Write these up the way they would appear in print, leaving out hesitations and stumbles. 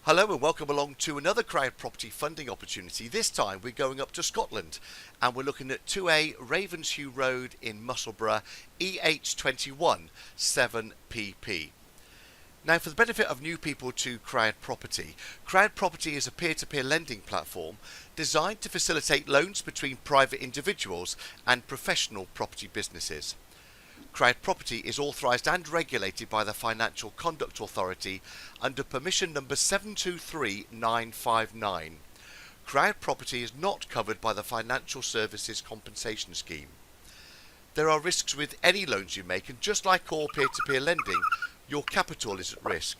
Hello and welcome along to another crowd property funding opportunity. This time we're going up to Scotland and we're looking at 2A Ravensheugh Road in Musselburgh, EH21 7PP. Now, for the benefit of new people to Crowd Property is a peer-to-peer lending platform designed to facilitate loans between private individuals and professional property businesses. CrowdProperty is authorised and regulated by the Financial Conduct Authority under permission number 723959. CrowdProperty is not covered by the Financial Services Compensation Scheme. There are risks with any loans you make, and just like all peer-to-peer lending, your capital is at risk.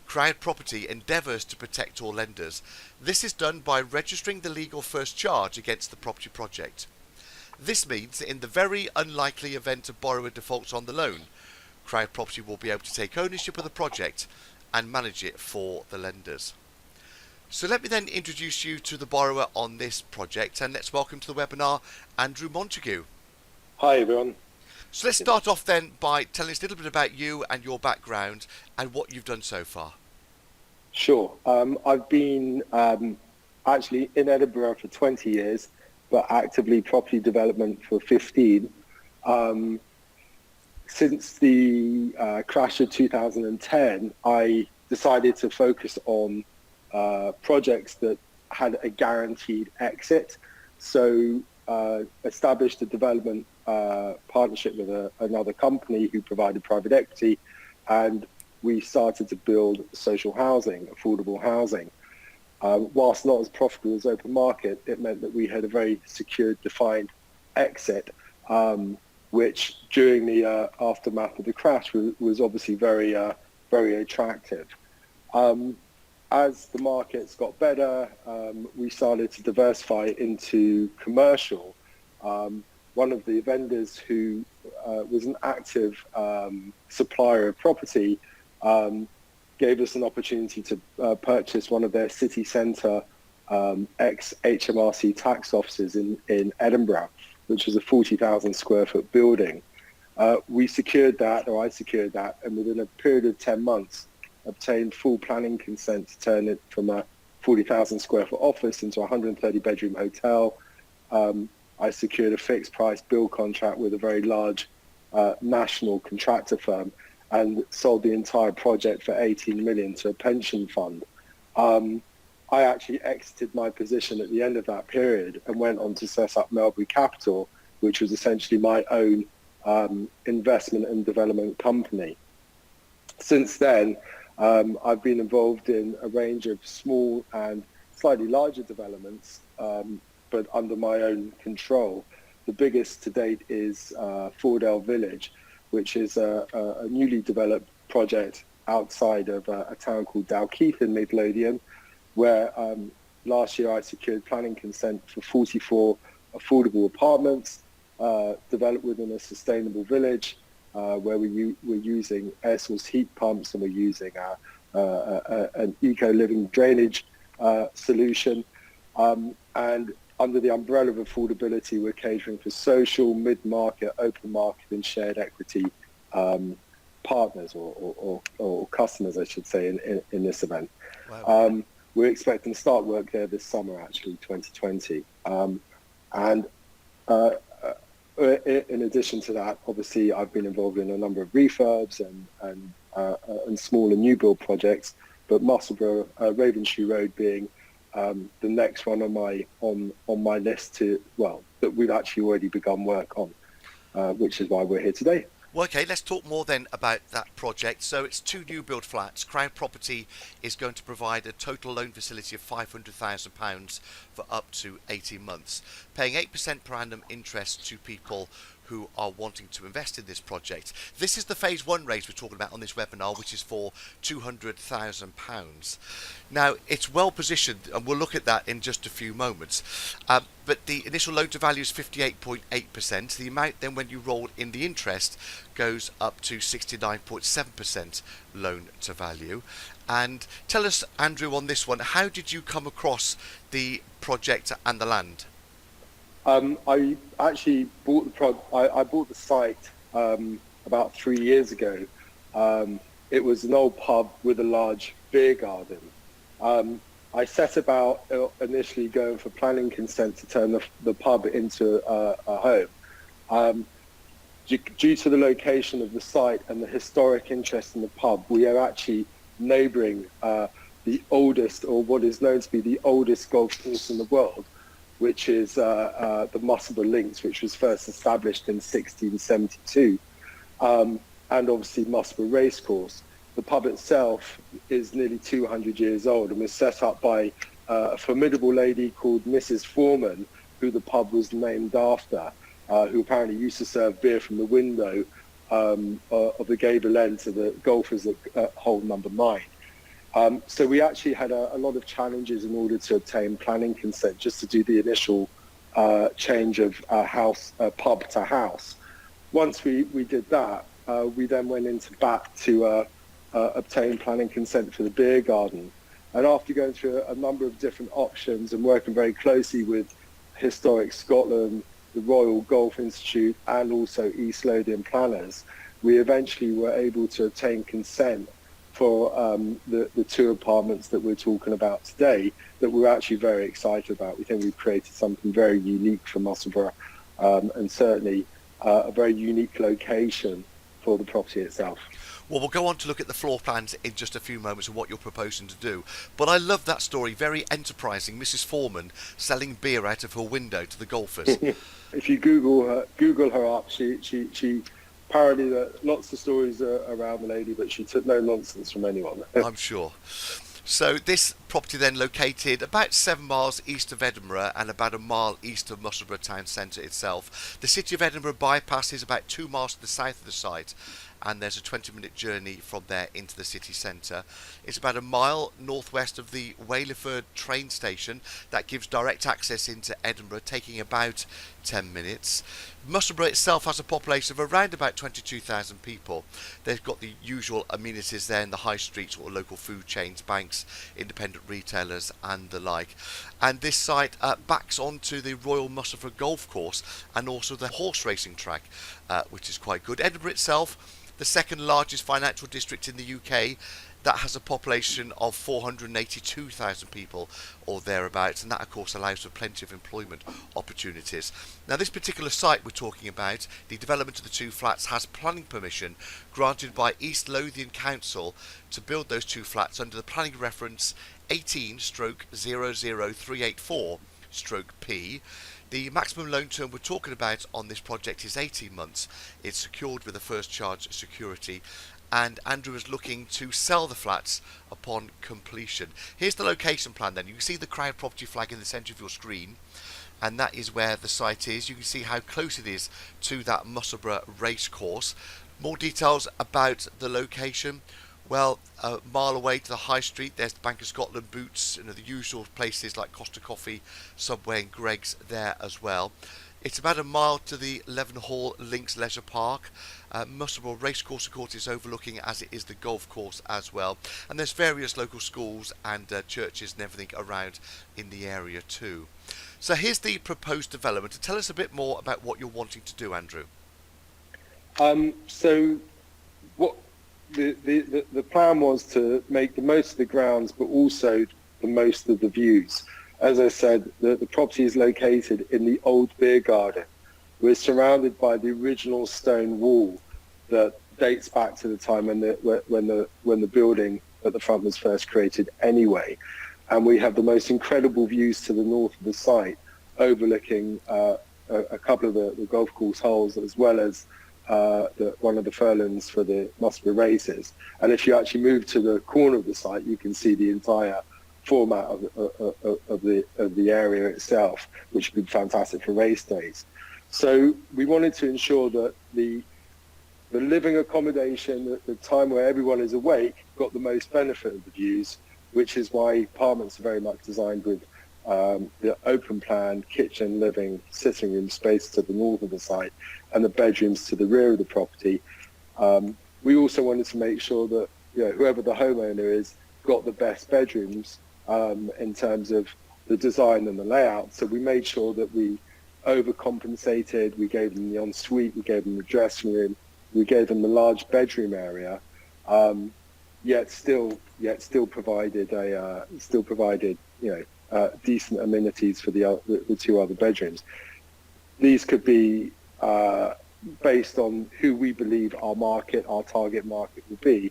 CrowdProperty endeavours to protect all lenders. This is done by registering the legal first charge against the property project. This means that in the very unlikely event a borrower defaults on the loan, CrowdProperty will be able to take ownership of the project and manage it for the lenders. So let me then introduce you to the borrower on this project, and let's welcome to the webinar Andrew Montague. Hi everyone. So let's start off then by telling us a little bit about you and your background and what you've done so far. Sure. I've been actually in Edinburgh for 20 years, but actively property development for 15. Since the crash of 2010, I decided to focus on projects that had a guaranteed exit. So established a development partnership with another company who provided private equity, and we started to build social housing, affordable housing. Whilst not as profitable as open market, it meant that we had a very secured, defined exit, which during the aftermath of the crash was obviously very attractive. As the markets got better, we started to diversify into commercial. One of the vendors who was an active supplier of property gave us an opportunity to purchase one of their city centre ex-HMRC tax offices in Edinburgh, which was a 40,000 square foot building. I secured that, and within a period of 10 months, obtained full planning consent to turn it from a 40,000 square foot office into a 130 bedroom hotel. I secured a fixed price build contract with a very large national contractor firm, and sold the entire project for 18 million to a pension fund. I actually exited my position at the end of that period and went on to set up Melbury Capital, which was essentially my own investment and development company. Since then, I've been involved in a range of small and slightly larger developments, but under my own control. The biggest to date is Fordell Village, which is a newly developed project outside of a town called Dalkeith in Lothian, where last year I secured planning consent for 44 affordable apartments developed within a sustainable village, where we're using air source heat pumps, and we're using an eco-living drainage solution. And under the umbrella of affordability, we're catering for social, mid-market, open market, and shared equity partners or customers, I should say, in this event. Wow. We're expecting to start work there this summer, actually, 2020. And in addition to that, obviously, I've been involved in a number of refurbs and smaller new build projects, but Musselburgh, Ravensheugh Road being the next one on my list that we've actually already begun work on, which is why we're here today. Well, okay, let's talk more then about that project. So it's 2 new build flats. CrowdProperty is going to provide a total loan facility of £500,000 for up to 18 months, paying 8% per annum interest to people who are wanting to invest in this project. This is the phase 1 raise we're talking about on this webinar, which is for £200,000. Now, it's well positioned, and we'll look at that in just a few moments. But the initial loan to value is 58.8%. The amount then, when you roll in the interest, goes up to 69.7% loan to value. And tell us, Andrew, on this one, how did you come across the project and the land? I actually bought the site about 3 years ago. It was an old pub with a large beer garden, I set about initially going for planning consent to turn the pub into a home. Due to the location of the site and the historic interest in the pub, we are actually neighbouring the oldest, or what is known to be the oldest golf course in the world, which is the Musselburgh Links, which was first established in 1672, and obviously Musselburgh Racecourse. The pub itself is nearly 200 years old and was set up by a formidable lady called Mrs. Foreman, who the pub was named after, who apparently used to serve beer from the window of the gable end to the golfers at hole number 9. So we actually had a lot of challenges in order to obtain planning consent just to do the initial change of pub to house. Once we did that, we then went into bat to obtain planning consent for the beer garden. And after going through a number of different options and working very closely with Historic Scotland, the Royal Golf Institute, and also East Lothian planners, we eventually were able to obtain consent for the 2 apartments that we're talking about today, that we're actually very excited about. We think we've created something very unique for Musselburgh, and certainly a very unique location for the property itself. Well, we'll go on to look at the floor plans in just a few moments and what you're proposing to do. But I love that story, very enterprising. Mrs. Foreman selling beer out of her window to the golfers. If you Google her up, she apparently lots of stories around the lady, but she took no nonsense from anyone. I'm sure. So this property then located about 7 miles east of Edinburgh and about a mile east of Musselburgh town centre itself. The City of Edinburgh bypass is about 2 miles to the south of the site, and there's a 20-minute journey from there into the city centre. It's about a mile northwest of the Wayliford train station that gives direct access into Edinburgh, taking about 10 minutes. Musselburgh itself has a population of around about 22,000 people. They've got the usual amenities there in the high streets, or local food chains, banks, independent retailers and the like. And this site backs onto the Royal Musselburgh Golf Course and also the horse racing track, which is quite good. Edinburgh itself, the second largest financial district in the UK, that has a population of 482,000 people or thereabouts, and that of course allows for plenty of employment opportunities. Now this particular site we're talking about, the development of the 2 flats, has planning permission granted by East Lothian Council to build those 2 flats under the planning reference 18/00384/P. The maximum loan term we're talking about on this project is 18 months. It's secured with a first charge security, and Andrew is looking to sell the flats upon completion. Here's the location plan then. You can see the CrowdProperty flag in the centre of your screen, and that is where the site is. You can see how close it is to that Musselburgh race course. More details about the location. Well, a mile away to the high street, there's the Bank of Scotland, Boots, the usual places like Costa Coffee, Subway and Greggs there as well. It's about a mile to the 11-hole Links Leisure Park. Musselburgh Racecourse, of course, is overlooking, as it is the golf course as well. And there's various local schools and churches and everything around in the area too. So here's the proposed development. Tell us a bit more about what you're wanting to do, Andrew. So what the plan was to make the most of the grounds, but also the most of the views. As I said, the property is located in the old beer garden. We're surrounded by the original stone wall that dates back to the time when the building at the front was first created anyway. And we have the most incredible views to the north of the site, overlooking a couple of the golf course holes, as well as one of the furlongs for the Musselburgh races. And if you actually move to the corner of the site, you can see the entire format of the area itself, which would be fantastic for race days. So we wanted to ensure that the living accommodation at the time where everyone is awake got the most benefit of the views, which is why apartments are very much designed with the open plan, kitchen, living, sitting room space to the north of the site, and the bedrooms to the rear of the property. We also wanted to make sure that whoever the homeowner is got the best bedrooms in terms of the design and the layout. So we made sure that we overcompensated. We gave them the ensuite, we gave them the dressing room, we gave them the large bedroom area. yet still provided decent amenities for the two other bedrooms. These could be based on who we believe our target market will be,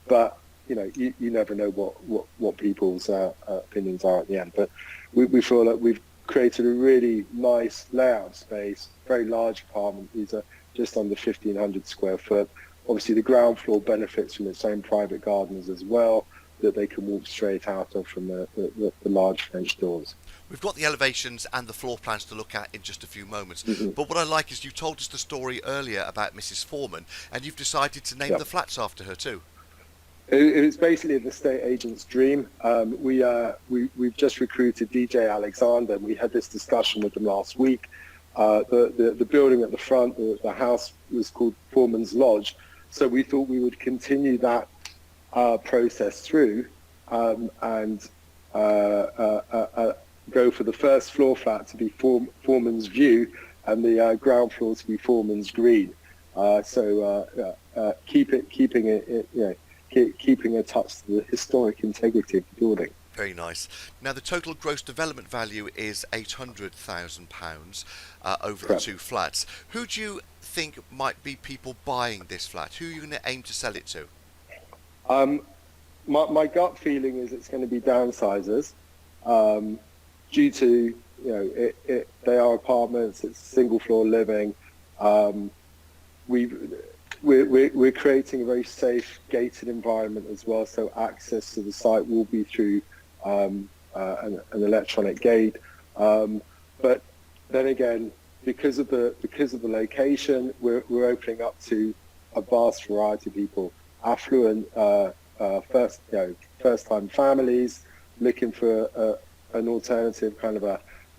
but you never know what people's opinions are at the end. But we feel that we've created a really nice layout space, very large apartment. These are just under 1,500 square foot. Obviously, the ground floor benefits from its own private gardens as well, that they can walk straight out of from the large French doors. We've got the elevations and the floor plans to look at in just a few moments. Mm-hmm. But what I like is you told us the story earlier about Mrs. Foreman, and you've decided to name the flats after her too. It was basically an estate agent's dream. We've just recruited DJ Alexander, and we had this discussion with them last week. The building at the front, the house was called Foreman's Lodge, so we thought we would continue that process through and go for the first floor flat to be Foreman's View and the ground floor to be Foreman's Green. Keeping a touch to the historic integrity of the building. Very nice. Now, the total gross development value is £800,000 over the two flats. Who do you think might be people buying this flat? Who are you going to aim to sell it to? My gut feeling is it's going to be downsizers, due to they are apartments. It's single floor living. We're creating a very safe, gated environment as well. So access to the site will be through an electronic gate. But then again, because of the location, we're opening up to a vast variety of people, affluent, first-time families looking for an alternative, kind of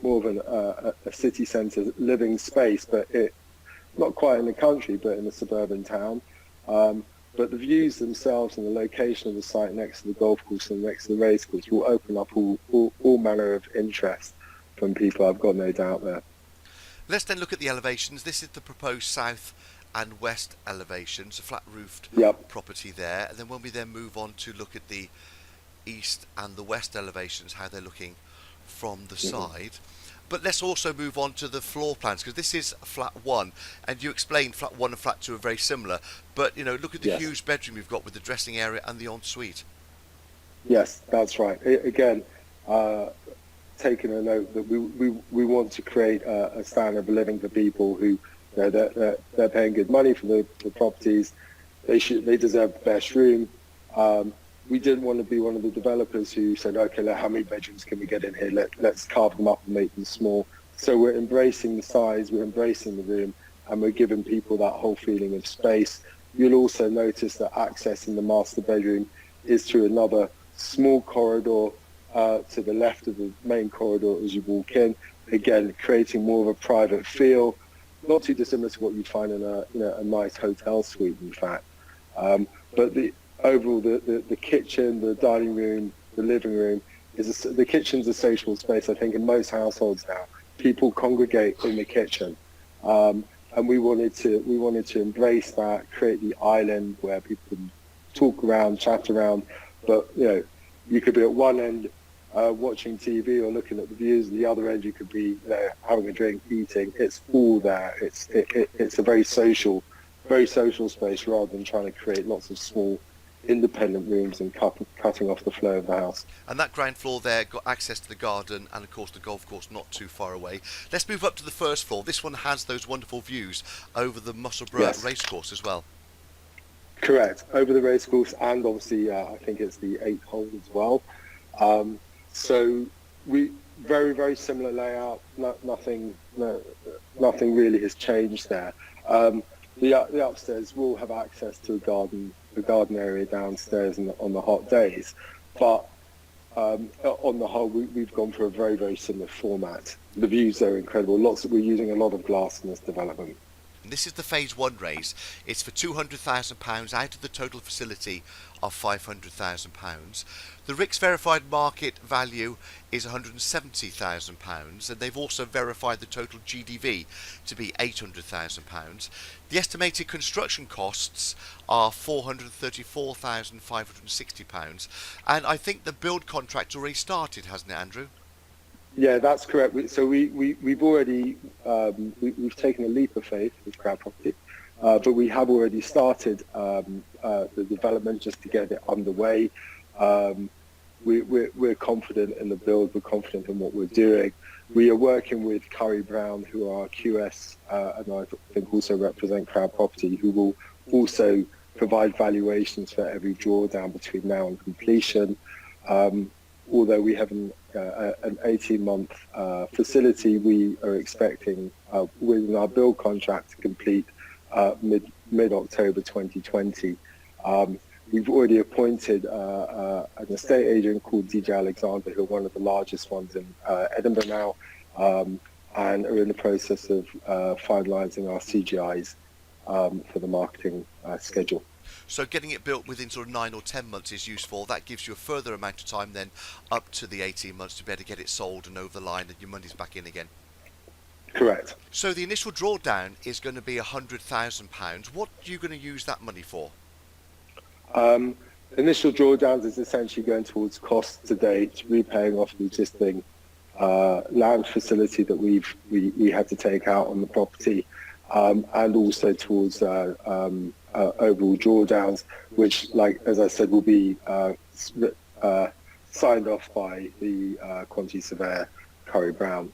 more of a city centre living space, but not quite in the country, but in a suburban town. But the views themselves and the location of the site next to the golf course and next to the race course will open up all manner of interest from people, I've got no doubt there. Let's then look at the elevations. This is the proposed south and west elevations, a flat-roofed property there. And then when we then move on to look at the east and the west elevations, how they're looking from the side. But let's also move on to the floor plans, because this is flat 1, and you explained flat 1 and flat 2 are very similar. But look at the huge bedroom you've got with the dressing area and the ensuite. Yes, that's right. Again, taking a note that we want to create a standard of living for people who they're paying good money for the properties. They deserve the best room. We didn't want to be one of the developers who said, okay, how many bedrooms can we get in here? Let's carve them up and make them small. So we're embracing the size, we're embracing the room, and we're giving people that whole feeling of space. You'll also notice that access in the master bedroom is through another small corridor to the left of the main corridor as you walk in. Again, creating more of a private feel, not too dissimilar to what you'd find in a nice hotel suite, in fact. But overall, the kitchen, the dining room, the living room, the kitchen's a social space. I think in most households now, people congregate in the kitchen, and we wanted to embrace that, create the island where people can talk around, chat around. But you could be at one end watching TV or looking at the views, at the other end you could be having a drink, eating. It's all there. It's a very social space rather than trying to create lots of small independent rooms and cutting off the flow of the house. And that ground floor there got access to the garden and of course the golf course not too far away. Let's move up to the first floor. This one has those wonderful views over the Musselburgh racecourse as well. Correct, over the racecourse, and obviously I think it's the 8th hole as well. So we very, very similar layout. Nothing really has changed there. The upstairs will have access to the garden area downstairs on the hot days, but on the whole, we've gone for a very, very similar format. The views are incredible. We're using a lot of glass in this development. And this is the phase one raise. It's for £200,000 out of the total facility of £500,000. The RICS verified market value is £170,000, and they've also verified the total GDV to be £800,000. The estimated construction costs are £434,560, and I think the build contract already started, hasn't it, Andrew? Yeah, that's correct. We've already we've taken a leap of faith with CrowdProperty, but we have already started the development just to get it underway. We're confident in the build. We're confident in what we're doing. We are working with Curry Brown, who are QS, and I think also represent CrowdProperty, who will also provide valuations for every drawdown between now and completion. Although we have an 18-month facility, we are expecting within our build contract to complete mid-October 2020. We've already appointed an estate agent called DJ Alexander, who are one of the largest ones in Edinburgh now, and are in the process of finalising our CGIs for the marketing schedule. So getting it built within sort of 9 or 10 months is useful. That gives you a further amount of time then up to the 18 months to be able to get it sold and over the line and your money's back in again. Correct. So the initial drawdown is going to be £100,000. What are you going to use that money for? Initial drawdowns is essentially going towards costs to date, repaying off the existing land facility that we had to take out on the property, and also towards overall drawdowns, which, like as I said, will be signed off by the quantity surveyor Curry Brown.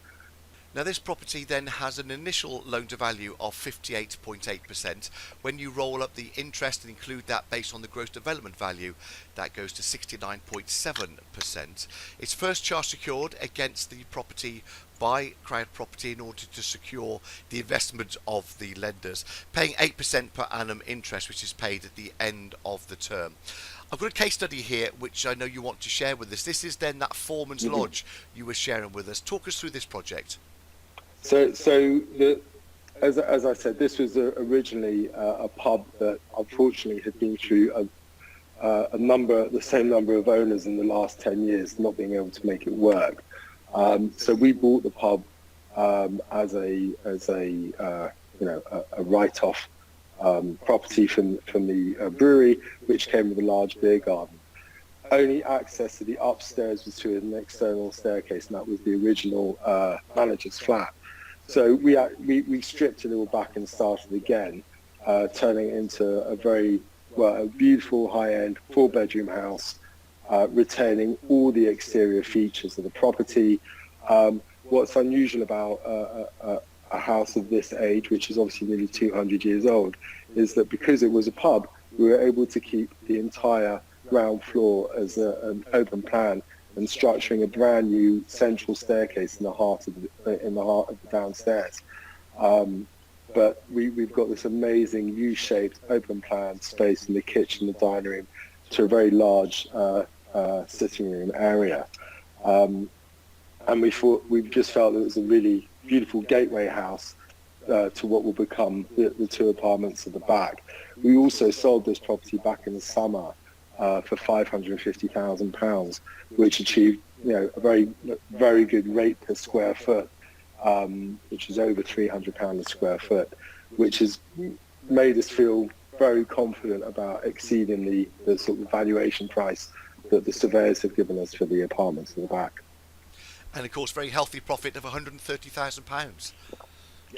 Now this property then has an initial loan to value of 58.8%. When you roll up the interest and include that based on the gross development value, that goes to 69.7%. It's first charge secured against the property by CrowdProperty in order to secure the investment of the lenders, paying 8% per annum interest, which is paid at the end of the term. I've got a case study here which I know you want to share with us. This is then that Foreman's Lodge you were sharing with us. Talk us through this project. As I said, this was originally a pub that unfortunately had been through the same number of owners in the last 10 years, not being able to make it work. So we bought the pub as a write-off property from the brewery, which came with a large beer garden. Only access to the upstairs was through an external staircase, and that was the original manager's flat. So we stripped it all back and started again, turning it into a beautiful high-end 4-bedroom house, retaining all the exterior features of the property. What's unusual about a house of this age, which is obviously nearly 200 years old, is that because it was a pub, we were able to keep the entire ground floor as an open plan and structuring a brand new central staircase in the heart of the downstairs. But we've got this amazing U-shaped open plan space in the kitchen, the dining room, to a very large sitting room area. And we just felt that it was a really beautiful gateway house to what will become the two apartments at the back. We also sold this property back in the summer for £550,000, which achieved a very good rate per square foot, which is over £300 a square foot, which has made us feel very confident about exceeding the sort of valuation price that the surveyors have given us for the apartments in the back. And of course, very healthy profit of £130,000.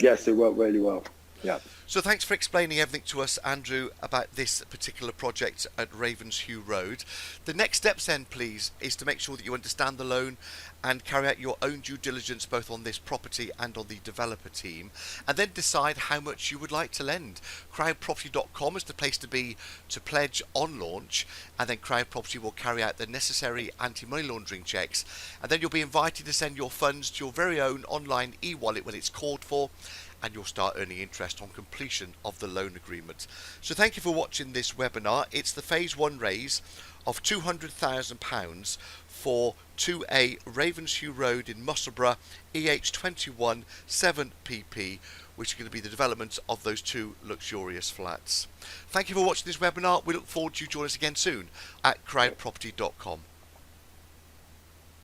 Yes, it worked really well. Yeah. So thanks for explaining everything to us, Andrew, about this particular project at Ravensheugh Road. The next steps then, please, is to make sure that you understand the loan and carry out your own due diligence both on this property and on the developer team, and then decide how much you would like to lend. CrowdProperty.com is the place to be to pledge on launch, and then CrowdProperty will carry out the necessary anti-money laundering checks, and then you'll be invited to send your funds to your very own online e-wallet when it's called for, and you'll start earning interest on completion of the loan agreement. So thank you for watching this webinar. It's the phase 1 raise of £200,000 for 2A Ravensheugh Road in Musselburgh, EH21 7PP, which is going to be the development of those 2 luxurious flats. Thank you for watching this webinar. We look forward to you joining us again soon at crowdproperty.com.